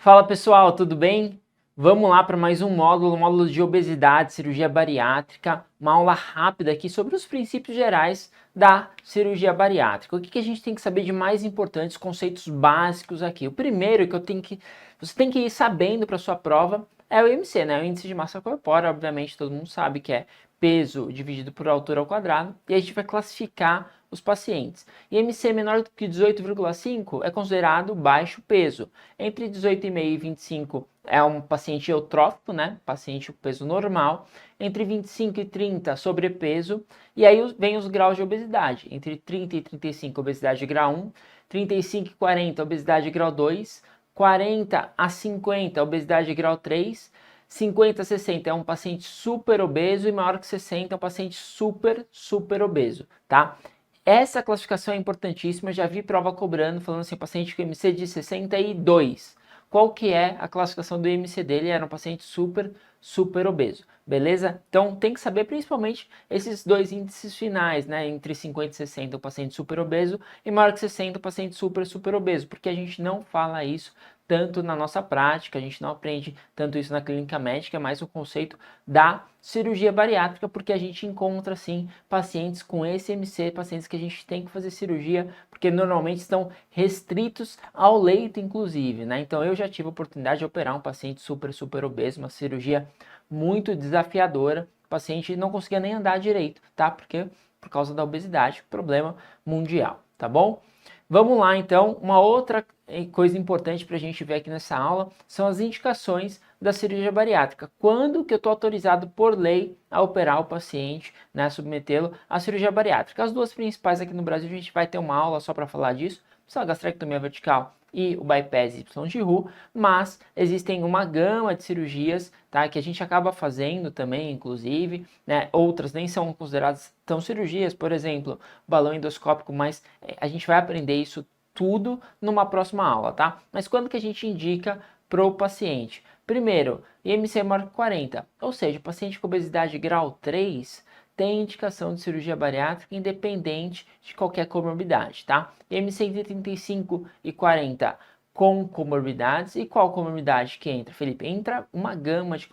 Fala pessoal, tudo bem? Vamos lá para mais um módulo de obesidade, cirurgia bariátrica, uma aula rápida aqui sobre os princípios gerais da cirurgia bariátrica. O que a gente tem que saber de mais importante, os conceitos básicos aqui. O primeiro que você tem que ir sabendo para sua prova é o IMC, né? O índice de massa corpórea, obviamente todo mundo sabe que é peso dividido por altura ao quadrado, e a gente vai classificar os pacientes. IMC menor do que 18,5 é considerado baixo peso. Entre 18,5 e 25 é um paciente eutrófico, né? Paciente com peso normal. Entre 25 e 30, sobrepeso. E aí vem os graus de obesidade. Entre 30 e 35, obesidade grau 1. 35 e 40, obesidade grau 2. 40 a 50, obesidade grau 3. 50 a 60 é um paciente super obeso e maior que 60 é um paciente super obeso, tá? Essa classificação é importantíssima, já vi prova cobrando, falando assim, paciente com IMC de 62. Qual que é a classificação do IMC dele? Era um paciente super obeso, beleza? Então tem que saber principalmente esses dois índices finais, né? Entre 50 e 60 o paciente super obeso e maior que 60 o paciente super obeso, porque a gente não fala isso tanto na nossa prática, a gente não aprende tanto isso na clínica médica, é mais o conceito da cirurgia bariátrica, porque a gente encontra, sim, pacientes com esse IMC, pacientes que a gente tem que fazer cirurgia, porque normalmente estão restritos ao leito, inclusive, né? Então, eu já tive a oportunidade de operar um paciente super obeso, uma cirurgia muito desafiadora, o paciente não conseguia nem andar direito, tá? Porque por causa da obesidade, problema mundial, tá bom? Vamos lá, então, uma outra coisa importante para a gente ver aqui nessa aula são as indicações da cirurgia bariátrica. Quando que eu estou autorizado por lei a operar o paciente, né, submetê-lo à cirurgia bariátrica? As duas principais aqui no Brasil, a gente vai ter uma aula só para falar disso, são a gastrectomia vertical e o bypass Y de Roux, mas existem uma gama de cirurgias, tá, que a gente acaba fazendo também, inclusive, né, outras nem são consideradas tão cirurgias, por exemplo, balão endoscópico, mas a gente vai aprender isso tudo numa próxima aula, tá? Mas quando que a gente indica pro paciente? Primeiro, IMC maior que 40, ou seja, o paciente com obesidade grau 3 tem indicação de cirurgia bariátrica independente de qualquer comorbidade, tá? IMC entre 35 e 40 com comorbidades. E qual comorbidade que entra, Felipe? Entra uma gama de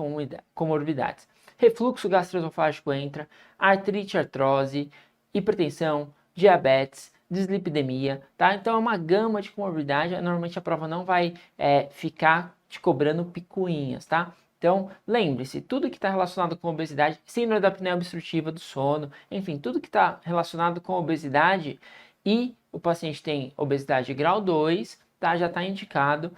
comorbidades. Refluxo gastroesofágico entra, artrite, artrose, hipertensão, diabetes, dislipidemia, tá? Então é uma gama de comorbidade, normalmente a prova não vai ficar te cobrando picuinhas, tá? Então, lembre-se, tudo que está relacionado com obesidade, síndrome da apneia obstrutiva do sono, enfim, tudo que está relacionado com obesidade e o paciente tem obesidade grau 2, tá, já está indicado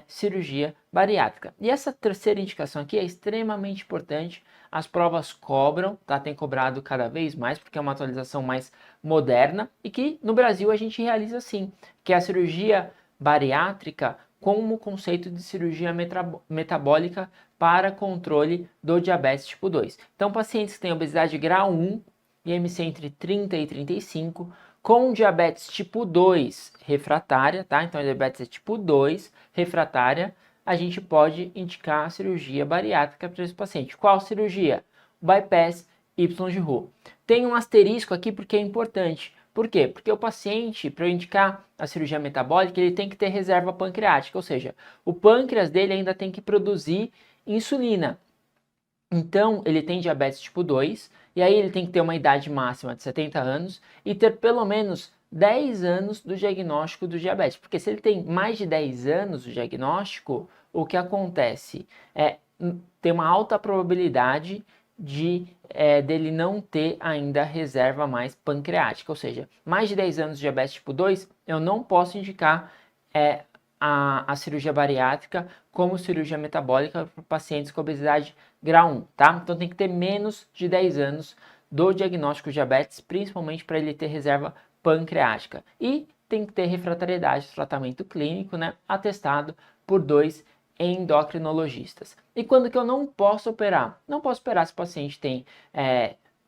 cirurgia bariátrica. E essa terceira indicação aqui é extremamente importante, as provas cobram, tá, tem cobrado cada vez mais, porque é uma atualização mais moderna e que no Brasil a gente realiza sim, que é a cirurgia bariátrica como conceito de cirurgia metabólica para controle do diabetes tipo 2. Então, pacientes que têm obesidade grau 1, IMC entre 30 e 35, com diabetes tipo 2 refratária, tá? Então, a diabetes é tipo 2 refratária, a gente pode indicar a cirurgia bariátrica para esse paciente. Qual cirurgia? Bypass Y de Roux. Tem um asterisco aqui porque é importante. Por quê? Porque o paciente, para eu indicar a cirurgia metabólica, ele tem que ter reserva pancreática, ou seja, o pâncreas dele ainda tem que produzir insulina. Então, ele tem diabetes tipo 2, e aí ele tem que ter uma idade máxima de 70 anos e ter pelo menos 10 anos do diagnóstico do diabetes. Porque se ele tem mais de 10 anos do diagnóstico, o que acontece é tem uma alta probabilidade dele não ter ainda reserva mais pancreática, ou seja, mais de 10 anos de diabetes tipo 2, eu não posso indicar a cirurgia bariátrica como cirurgia metabólica para pacientes com obesidade grau 1, tá? Então tem que ter menos de 10 anos do diagnóstico de diabetes, principalmente para ele ter reserva pancreática. E tem que ter refratariedade do tratamento clínico, né, atestado por 2 endocrinologistas. E quando que eu não posso operar? Não posso operar se o paciente tem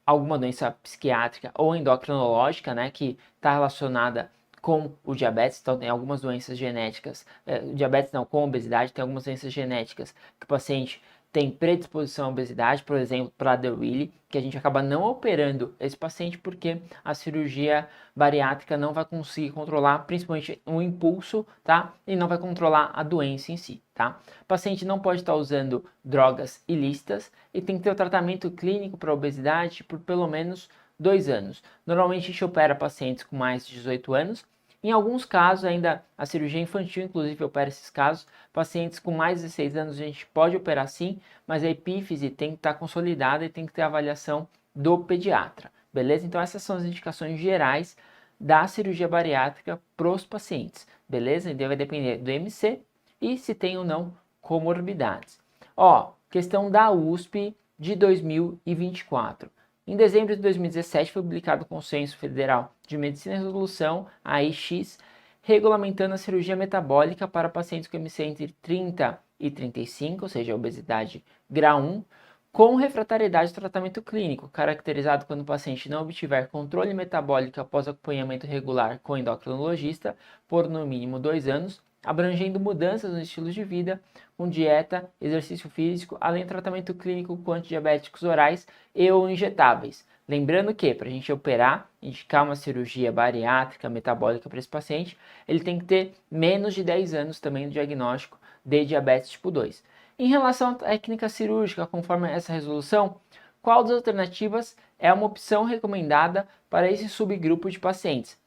alguma doença psiquiátrica ou endocrinológica, né, que está relacionada com o diabetes. Então tem algumas doenças genéticas, diabetes não, com obesidade, tem algumas doenças genéticas que o paciente tem predisposição à obesidade, por exemplo, para a Prader-Willi, que a gente acaba não operando esse paciente porque a cirurgia bariátrica não vai conseguir controlar, principalmente o impulso, tá? E não vai controlar a doença em si, tá? O paciente não pode estar usando drogas ilícitas e tem que ter o tratamento clínico para obesidade por pelo menos 2 anos. Normalmente a gente opera pacientes com mais de 18 anos. Em alguns casos, ainda a cirurgia infantil, inclusive, opera esses casos. Pacientes com mais de 16 anos, a gente pode operar sim, mas a epífise tem que estar consolidada e tem que ter avaliação do pediatra, beleza? Então, essas são as indicações gerais da cirurgia bariátrica para os pacientes, beleza? Então, vai depender do MC e se tem ou não comorbidades. Ó, questão da USP de 2024. Em dezembro de 2017 foi publicado o Consenso Federal de Medicina e Resolução, AIX, regulamentando a cirurgia metabólica para pacientes com MC entre 30 e 35, ou seja, obesidade grau 1, com refratariedade ao tratamento clínico, caracterizado quando o paciente não obtiver controle metabólico após acompanhamento regular com endocrinologista por no mínimo 2 anos, abrangendo mudanças no estilo de vida, com dieta, exercício físico, além do tratamento clínico com antidiabéticos orais e ou injetáveis. Lembrando que, para a gente operar, indicar uma cirurgia bariátrica, metabólica para esse paciente, ele tem que ter menos de 10 anos também no diagnóstico de diabetes tipo 2. Em relação à técnica cirúrgica, conforme essa resolução, qual das alternativas é uma opção recomendada para esse subgrupo de pacientes?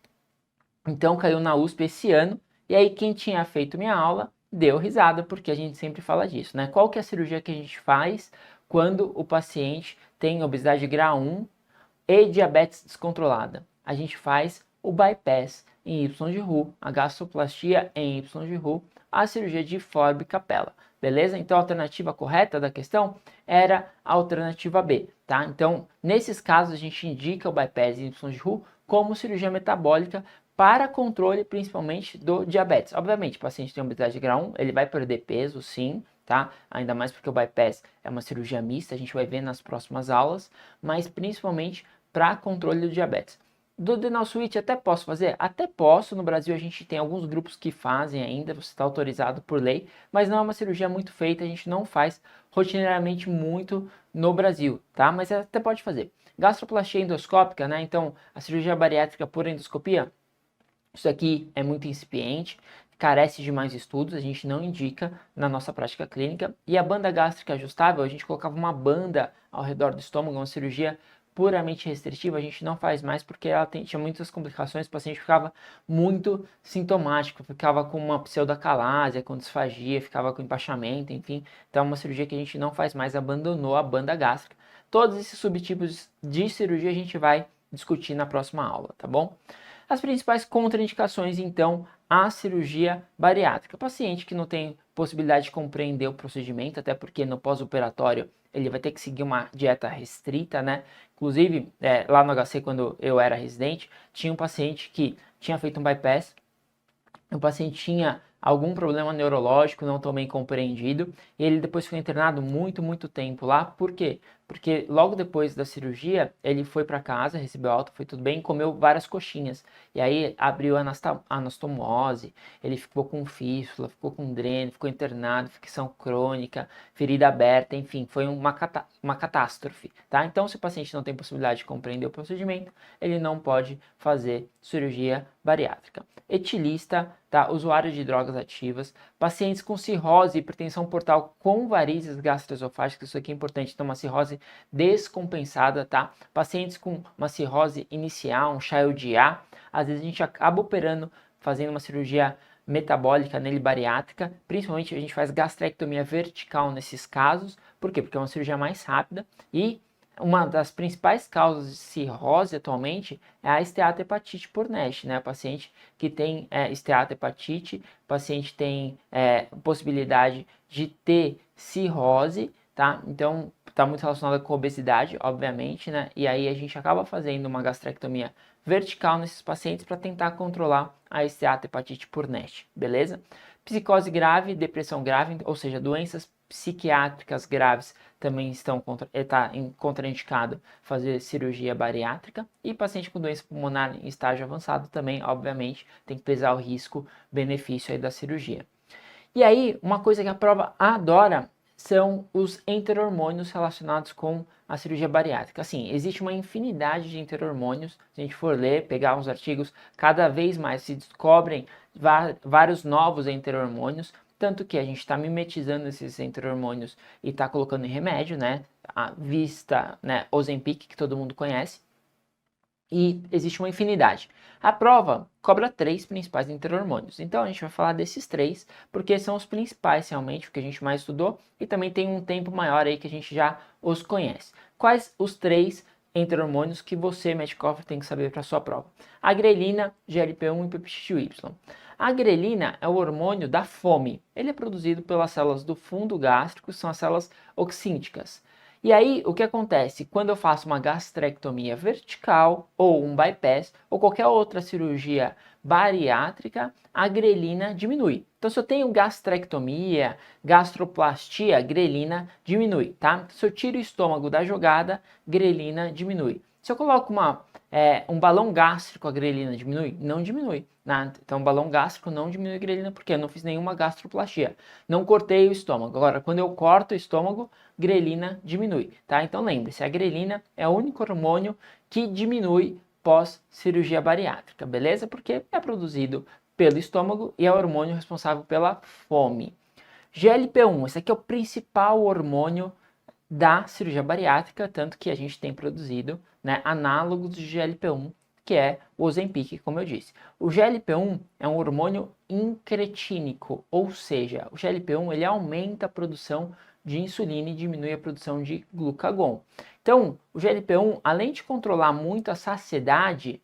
Então, caiu na USP esse ano, e aí quem tinha feito minha aula deu risada, porque a gente sempre fala disso, né? Qual que é a cirurgia que a gente faz quando o paciente tem obesidade grau 1 e diabetes descontrolada? A gente faz o bypass em Y de Roux, a gastroplastia em Y de Roux, a cirurgia de Forbe-Capella, beleza? Então a alternativa correta da questão era a alternativa B, tá? Então, nesses casos a gente indica o bypass em Y de Roux como cirurgia metabólica para controle principalmente do diabetes. Obviamente, o paciente tem obesidade grau 1, ele vai perder peso, sim, tá? Ainda mais porque o bypass é uma cirurgia mista, a gente vai ver nas próximas aulas, mas principalmente para controle do diabetes. Do Denal Switch até posso fazer? Até posso, no Brasil a gente tem alguns grupos que fazem ainda, você está autorizado por lei, mas não é uma cirurgia muito feita, a gente não faz rotineiramente muito no Brasil, tá? Mas até pode fazer. Gastroplastia endoscópica, né? Então, a cirurgia bariátrica por endoscopia, isso aqui é muito incipiente, carece de mais estudos, a gente não indica na nossa prática clínica. E a banda gástrica ajustável, a gente colocava uma banda ao redor do estômago, uma cirurgia puramente restritiva, a gente não faz mais porque ela tinha muitas complicações, o paciente ficava muito sintomático, ficava com uma pseudacalásia, com disfagia, ficava com empachamento, enfim. Então é uma cirurgia que a gente não faz mais, abandonou a banda gástrica. Todos esses subtipos de cirurgia a gente vai discutir na próxima aula, tá bom? As principais contraindicações, então, à cirurgia bariátrica. O paciente que não tem possibilidade de compreender o procedimento, até porque no pós-operatório ele vai ter que seguir uma dieta restrita, né? Inclusive, lá no HC, quando eu era residente, tinha um paciente que tinha feito um bypass, o paciente tinha algum problema neurológico não tão bem compreendido, e ele depois foi internado muito tempo lá. Por quê? Porque logo depois da cirurgia, ele foi para casa, recebeu alta, foi tudo bem, comeu várias coxinhas. E aí abriu anastomose, ele ficou com fístula, ficou com dreno, ficou internado, infecção crônica, ferida aberta, enfim, foi uma catástrofe, tá? Então, se o paciente não tem possibilidade de compreender o procedimento, ele não pode fazer cirurgia bariátrica. Etilista, tá? Usuário de drogas ativas, pacientes com cirrose e hipertensão portal com varizes gastroesofágicas, isso aqui é importante, então uma cirrose descompensada, tá? Pacientes com uma cirrose inicial, um Child A, às vezes a gente acaba operando, fazendo uma cirurgia metabólica nele bariátrica, principalmente a gente faz gastrectomia vertical nesses casos. Por quê? Porque é uma cirurgia mais rápida e uma das principais causas de cirrose atualmente é a esteatohepatite por NASH, né? O paciente que tem esteatohepatite, o paciente tem possibilidade de ter cirrose, tá? Então, está muito relacionada com obesidade, obviamente, né? E aí a gente acaba fazendo uma gastrectomia vertical nesses pacientes para tentar controlar a esteatohepatite por NASH, beleza? Psicose grave, depressão grave, ou seja, doenças psiquiátricas graves também está contraindicado fazer cirurgia bariátrica, e paciente com doença pulmonar em estágio avançado também, obviamente, tem que pesar o risco-benefício aí da cirurgia. E aí, uma coisa que a prova adora são os enterormônios relacionados com a cirurgia bariátrica. Assim, existe uma infinidade de enterormônios. Se a gente for ler, pegar uns artigos, cada vez mais se descobrem vários novos enterormônios, tanto que a gente está mimetizando esses enterormônios e está colocando em remédio, né? A vista, né? Ozempic, que todo mundo conhece. E existe uma infinidade. A prova cobra 3 principais enterormônios. Então a gente vai falar desses 3, porque são os principais realmente, o que a gente mais estudou, e também tem um tempo maior aí que a gente já os conhece. Quais os 3 enterormônios que você, Metcalfer, tem que saber para sua prova? A grelina, GLP-1 e peptídeo Y. A grelina é o hormônio da fome. Ele é produzido pelas células do fundo gástrico, são as células oxínticas. E aí, o que acontece? Quando eu faço uma gastrectomia vertical, ou um bypass, ou qualquer outra cirurgia bariátrica, a grelina diminui. Então, se eu tenho gastrectomia, gastroplastia, grelina diminui, tá? Se eu tiro o estômago da jogada, grelina diminui. Se eu coloco um balão gástrico, a grelina diminui? Não diminui. Né? Então, balão gástrico não diminui a grelina porque eu não fiz nenhuma gastroplastia. Não cortei o estômago. Agora, quando eu corto o estômago, grelina diminui, tá? Então, lembre-se, a grelina é o único hormônio que diminui pós-cirurgia bariátrica, beleza? Porque é produzido pelo estômago e é o hormônio responsável pela fome. GLP-1, esse aqui é o principal hormônio da cirurgia bariátrica, tanto que a gente tem produzido, né, análogos de GLP-1, que é o Ozempic, como eu disse. O GLP-1 é um hormônio incretínico, ou seja, o GLP-1 ele aumenta a produção de insulina e diminui a produção de glucagon. Então, o GLP-1, além de controlar muito a saciedade,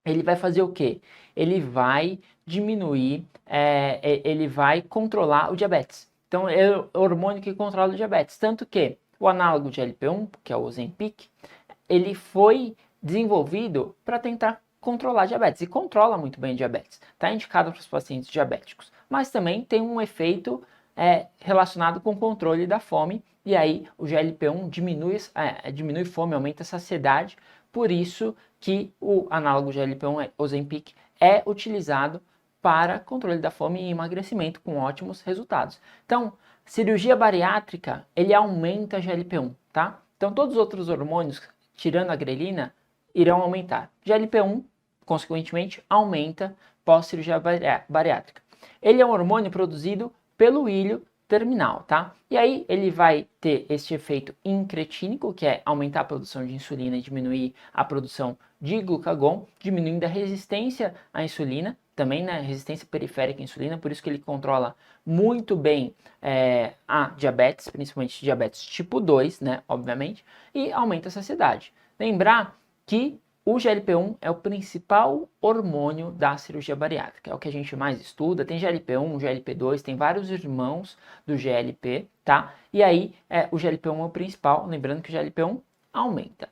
ele vai fazer o quê? Ele vai diminuir, ele vai controlar o diabetes. Então, é o hormônio que controla o diabetes. Tanto que o análogo de GLP-1, que é o Ozempic, ele foi desenvolvido para tentar controlar diabetes e controla muito bem diabetes. Está indicado para os pacientes diabéticos, mas também tem um efeito relacionado com o controle da fome, e aí o GLP-1 diminui fome, aumenta a saciedade, por isso que o análogo GLP-1, Ozempic, é utilizado para controle da fome e emagrecimento com ótimos resultados. Então, cirurgia bariátrica, ele aumenta GLP-1, tá? Então, todos os outros hormônios, tirando a grelina, irão aumentar. GLP-1, consequentemente, aumenta pós-cirurgia bariátrica. Ele é um hormônio produzido pelo ilho terminal, tá? E aí ele vai ter este efeito incretínico, que é aumentar a produção de insulina e diminuir a produção de glucagon, diminuindo a resistência à insulina, também, né, resistência periférica à insulina, por isso que ele controla muito bem a diabetes, principalmente diabetes tipo 2, né, obviamente, e aumenta a saciedade. Lembrar que o GLP-1 é o principal hormônio da cirurgia bariátrica, é o que a gente mais estuda. Tem GLP-1, GLP-2, tem vários irmãos do GLP, tá? E aí o GLP-1 é o principal, lembrando que o GLP-1 aumenta.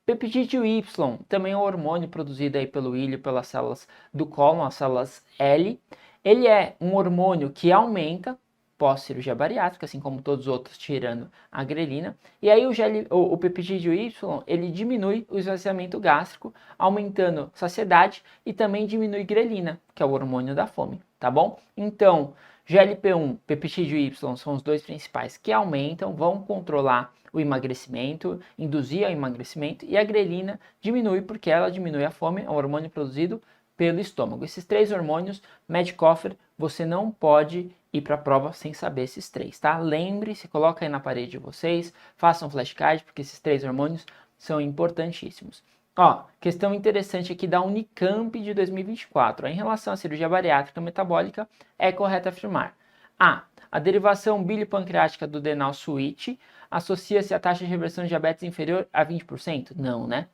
Peptídeo Y também é um hormônio produzido aí pelo ilho, pelas células do cólon, as células L. Ele é um hormônio que aumenta pós-cirurgia bariátrica, assim como todos os outros, tirando a grelina. E aí o peptídeo Y, ele diminui o esvaziamento gástrico, aumentando saciedade e também diminui grelina, que é o hormônio da fome, tá bom? Então, GLP-1, peptídeo Y são os dois principais que aumentam, vão controlar o emagrecimento, induzir ao emagrecimento, e a grelina diminui porque ela diminui a fome, é um hormônio produzido pelo estômago. Esses 3 hormônios, Metcalfer, você não pode ir para a prova sem saber esses 3, tá? Lembre-se, coloca aí na parede de vocês, façam um flashcard, porque esses 3 hormônios são importantíssimos. Ó, questão interessante aqui da Unicamp de 2024. Em relação à cirurgia bariátrica metabólica, é correto afirmar: a derivação biliopancreática do denal switch associa-se à taxa de reversão de diabetes inferior a 20%? Não, né?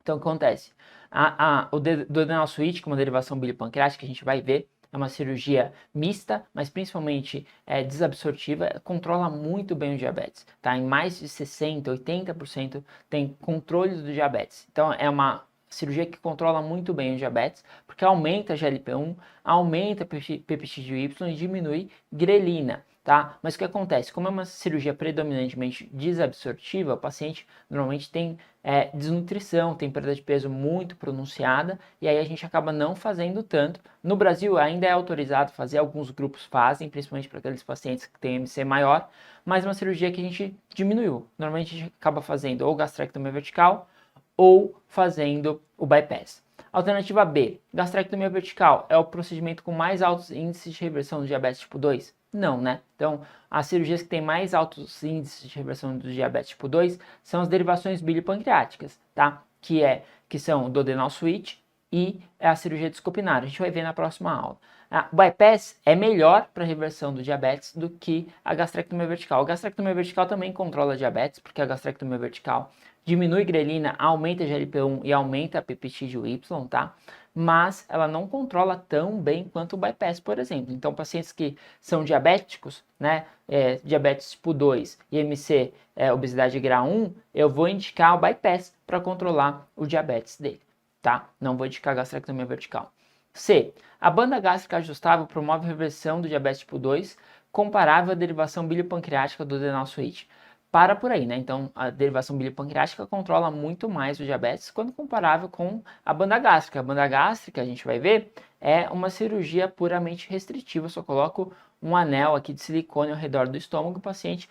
Então, o que acontece? O denal switch, que é uma derivação biliopancreática, a gente vai ver, é uma cirurgia mista, mas principalmente desabsortiva, controla muito bem o diabetes, tá? Em mais de 60%, 80% tem controle do diabetes. Então, é uma cirurgia que controla muito bem o diabetes, porque aumenta GLP-1, aumenta peptídeo Y e diminui grelina, tá? Mas o que acontece? Como é uma cirurgia predominantemente desabsortiva, o paciente normalmente tem desnutrição, tem perda de peso muito pronunciada, e aí a gente acaba não fazendo tanto. No Brasil ainda é autorizado fazer, alguns grupos fazem, principalmente para aqueles pacientes que têm MC maior, mas é uma cirurgia que a gente diminuiu. Normalmente a gente acaba fazendo ou gastrectomia vertical ou fazendo o bypass. Alternativa B, gastrectomia vertical é o procedimento com mais altos índices de reversão do diabetes tipo 2? Não, né? Então, as cirurgias que têm mais altos índices de reversão do diabetes tipo 2 são as derivações biliopancreáticas, tá? Que são o duodenal switch e a cirurgia de Scopinar. A gente vai ver na próxima aula. O bypass é melhor para a reversão do diabetes do que a gastrectomia vertical. A gastrectomia vertical também controla diabetes, porque a gastrectomia vertical diminui grelina, aumenta GLP-1 e aumenta a peptídeo Y, tá? Mas ela não controla tão bem quanto o bypass, por exemplo. Então, pacientes que são diabéticos, né, diabetes tipo 2 e MC, obesidade grau 1, eu vou indicar o bypass para controlar o diabetes dele, tá? Não vou indicar a gastrectomia vertical. C. A banda gástrica ajustável promove reversão do diabetes tipo 2 comparável à derivação biliopancreática do adenal switch. Para por aí, né? Então, a derivação biliopancreática controla muito mais o diabetes quando comparável com a banda gástrica. A banda gástrica, a gente vai ver, é uma cirurgia puramente restritiva. Eu só coloco um anel aqui de silicone ao redor do estômago, o paciente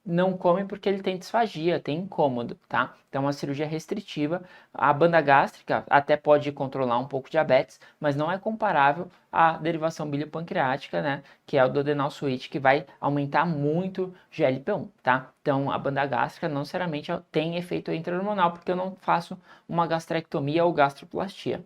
não come porque ele tem disfagia, tem incômodo, tá? Então, é uma cirurgia restritiva. A banda gástrica até pode controlar um pouco o diabetes, mas não é comparável à derivação biliopancreática, né? Que é o duodenal switch, que vai aumentar muito GLP-1, tá? Então, a banda gástrica não necessariamente tem efeito intra-hormonal, porque eu não faço uma gastrectomia ou gastroplastia.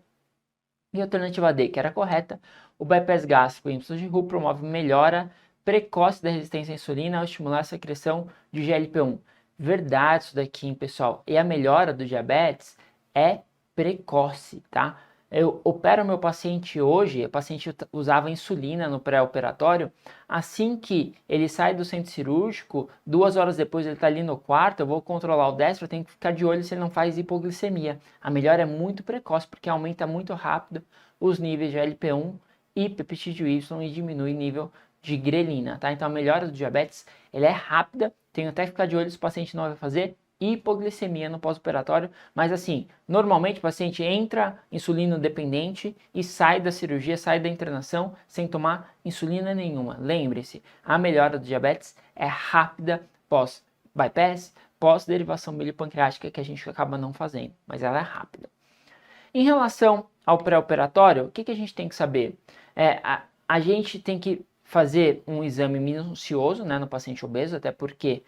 E a alternativa D, que era correta, o bypass gástrico em de Roux promove melhora precoce da resistência à insulina ao estimular a secreção de GLP-1. Verdade isso daqui, hein, pessoal? E a melhora do diabetes é precoce, tá? Eu opero meu paciente hoje, o paciente usava insulina no pré-operatório, assim que ele sai do centro cirúrgico, 2 horas depois ele está ali no quarto, eu vou controlar o destro, eu tenho que ficar de olho se ele não faz hipoglicemia. A melhora é muito precoce, porque aumenta muito rápido os níveis de LP1 e peptídeo Y e diminui o nível de grelina, tá? Então a melhora do diabetes, ela é rápida, tenho até que ficar de olho se o paciente não vai fazer hipoglicemia no pós-operatório, mas assim, normalmente o paciente entra insulino dependente e sai da cirurgia, sai da internação sem tomar insulina nenhuma. Lembre-se, a melhora do diabetes é rápida pós-bypass, pós-derivação biliopancreática que a gente acaba não fazendo, mas ela é rápida. Em relação ao pré-operatório, o que a gente tem que saber? A gente tem que fazer um exame minucioso, né, no paciente obeso, até porque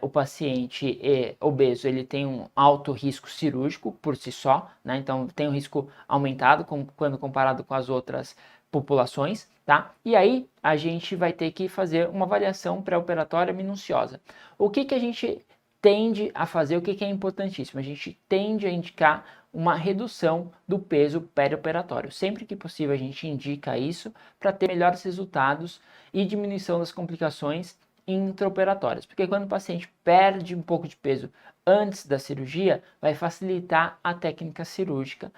o paciente obeso ele tem um alto risco cirúrgico por si só, né, então tem um risco aumentado quando comparado com as outras populações, tá? E aí a gente vai ter que fazer uma avaliação pré-operatória minuciosa. O que a gente tende a fazer, o que é importantíssimo? A gente tende a indicar uma redução do peso perioperatório. Sempre que possível a gente indica isso para ter melhores resultados e diminuição das complicações intraoperatórias. Porque quando o paciente perde um pouco de peso antes da cirurgia, vai facilitar a técnica cirúrgica,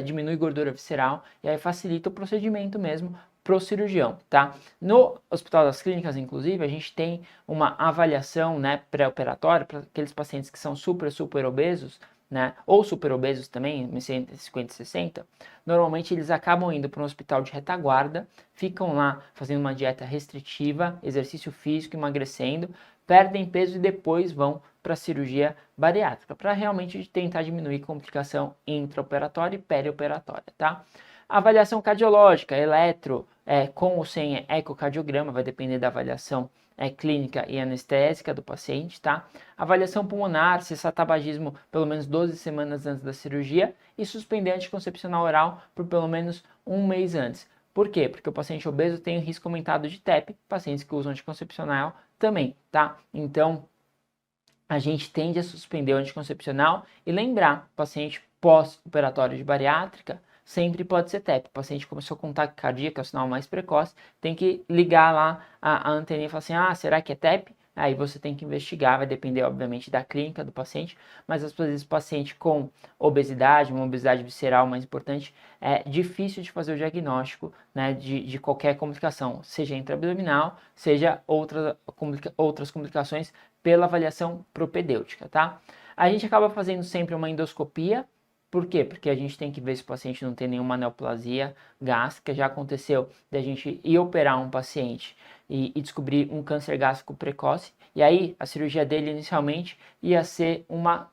diminui gordura visceral e aí facilita o procedimento mesmo pro cirurgião, tá? No Hospital das Clínicas, inclusive, a gente tem uma avaliação, né, pré-operatória para aqueles pacientes que são super obesos, né, ou super obesos também, entre 50 e 60, normalmente eles acabam indo para um hospital de retaguarda, ficam lá fazendo uma dieta restritiva, exercício físico, emagrecendo, perdem peso e depois vão para a cirurgia bariátrica, para realmente tentar diminuir complicação intraoperatória e perioperatória, tá? Avaliação cardiológica, eletro, com ou sem ecocardiograma, vai depender da avaliação clínica e anestésica do paciente, tá? Avaliação pulmonar, cessar tabagismo pelo menos 12 semanas antes da cirurgia e suspender anticoncepcional oral por pelo menos 1 mês antes. Por quê? Porque o paciente obeso tem o risco aumentado de TEP, pacientes que usam anticoncepcional também, tá? Então, a gente tende a suspender o anticoncepcional e lembrar, paciente pós-operatório de bariátrica, sempre pode ser TEP. O paciente começou com taquicardia, que é o sinal mais precoce, tem que ligar lá a anteninha e falar assim, será que é TEP? aí você tem que investigar, vai depender obviamente da clínica do paciente, mas às vezes o paciente com obesidade, uma obesidade visceral mais importante, é difícil de fazer o diagnóstico, né, de qualquer complicação, seja intraabdominal, seja outras complicações pela avaliação propedêutica, tá? A gente acaba fazendo sempre uma endoscopia. Por quê? Porque a gente tem que ver se o paciente não tem nenhuma neoplasia gástrica. Já aconteceu de a gente ir operar um paciente e descobrir um câncer gástrico precoce. E aí a cirurgia dele inicialmente ia ser uma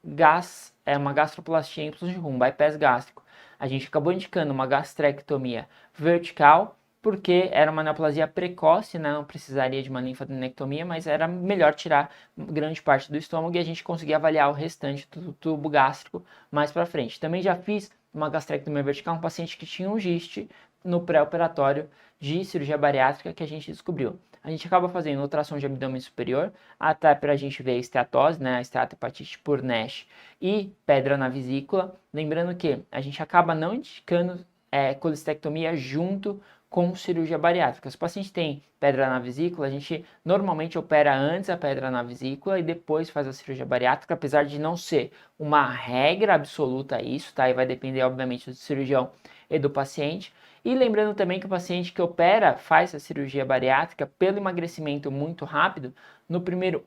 gastroplastia em de rum, bypass gástrico. A gente acabou indicando uma gastrectomia vertical, porque era uma neoplasia precoce, né? Não precisaria de uma linfadenectomia, mas era melhor tirar grande parte do estômago e a gente conseguia avaliar o restante do tubo gástrico mais para frente. Também já fiz uma gastrectomia vertical, um paciente que tinha um giste no pré-operatório de cirurgia bariátrica que a gente descobriu. A gente acaba fazendo ultrassom de abdômen superior, até para a gente ver a esteatose, né, a esteatohepatite por NASH e pedra na vesícula. Lembrando que a gente acaba não indicando colestectomia junto com cirurgia bariátrica. Se o paciente tem pedra na vesícula, a gente normalmente opera antes a pedra na vesícula e depois faz a cirurgia bariátrica, apesar de não ser uma regra absoluta isso, tá? E vai depender, obviamente, do cirurgião e do paciente. E lembrando também que o paciente que opera faz a cirurgia bariátrica pelo emagrecimento muito rápido, no primeiro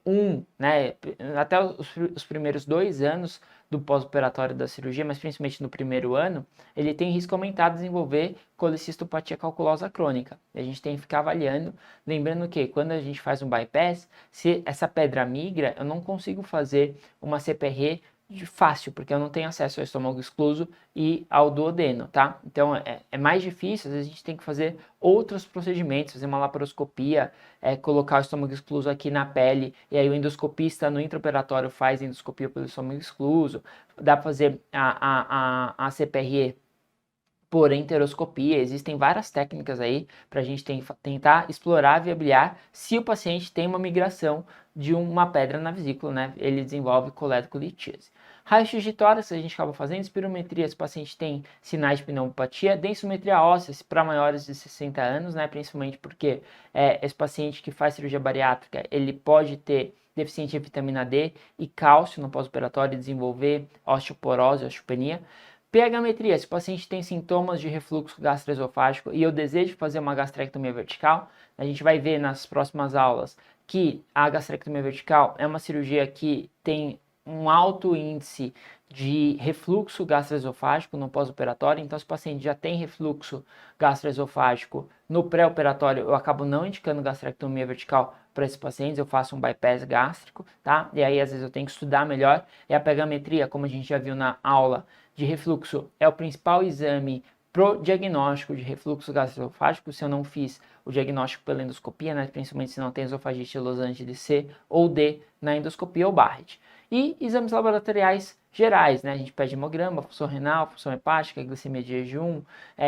né, até os primeiros 2 anos do pós-operatório da cirurgia, mas principalmente no primeiro ano, ele tem risco aumentado de desenvolver colecistopatia calculosa crônica. E a gente tem que ficar avaliando, lembrando que quando a gente faz um bypass, se essa pedra migra, eu não consigo fazer uma CPR fácil, porque eu não tenho acesso ao estômago excluso e ao duodeno, tá? Então é mais difícil, às vezes a gente tem que fazer outros procedimentos, fazer uma laparoscopia, colocar o estômago excluso aqui na pele, e aí o endoscopista no intraoperatório faz endoscopia pelo estômago excluso, dá para fazer a CPRE por enteroscopia. Existem várias técnicas aí para a gente tentar explorar, viabilizar se o paciente tem uma migração de uma pedra na vesícula, né? Ele desenvolve coledocolitíase. Raio-x de tórax a gente acaba fazendo, espirometria se o paciente tem sinais de pneumopatia, densometria óssea para maiores de 60 anos, né? Principalmente porque esse paciente que faz cirurgia bariátrica, ele pode ter deficiente em vitamina D e cálcio no pós-operatório e desenvolver osteoporose, osteopenia. pH-metria, se o paciente tem sintomas de refluxo gastroesofágico e eu desejo fazer uma gastrectomia vertical, a gente vai ver nas próximas aulas que a gastrectomia vertical é uma cirurgia que tem um alto índice de refluxo gastroesofágico no pós-operatório. Então, se o paciente já tem refluxo gastroesofágico no pré-operatório, eu acabo não indicando gastrectomia vertical para esses pacientes, eu faço um bypass gástrico, tá? E aí, às vezes, eu tenho que estudar melhor. E a pH-metria, como a gente já viu na aula de refluxo, é o principal exame pro diagnóstico de refluxo gastroesofágico. Se eu não fiz o diagnóstico pela endoscopia, né, principalmente se não tem esofagite losante de C ou D na endoscopia ou Barrett. E exames laboratoriais gerais, né? A gente pede hemograma, função renal, função hepática, glicemia de jejum,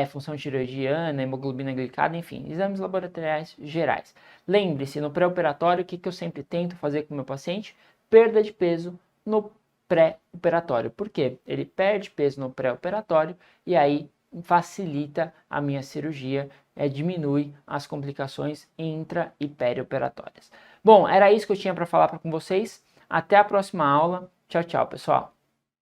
função tiroidiana, hemoglobina glicada, enfim, exames laboratoriais gerais. Lembre-se, no pré-operatório, o que eu sempre tento fazer com o meu paciente? Perda de peso no pré-operatório. Por quê? Ele perde peso no pré-operatório e aí facilita a minha cirurgia, diminui as complicações intra e perioperatórias. Bom, era isso que eu tinha para falar com vocês. Até a próxima aula. Tchau, tchau, pessoal.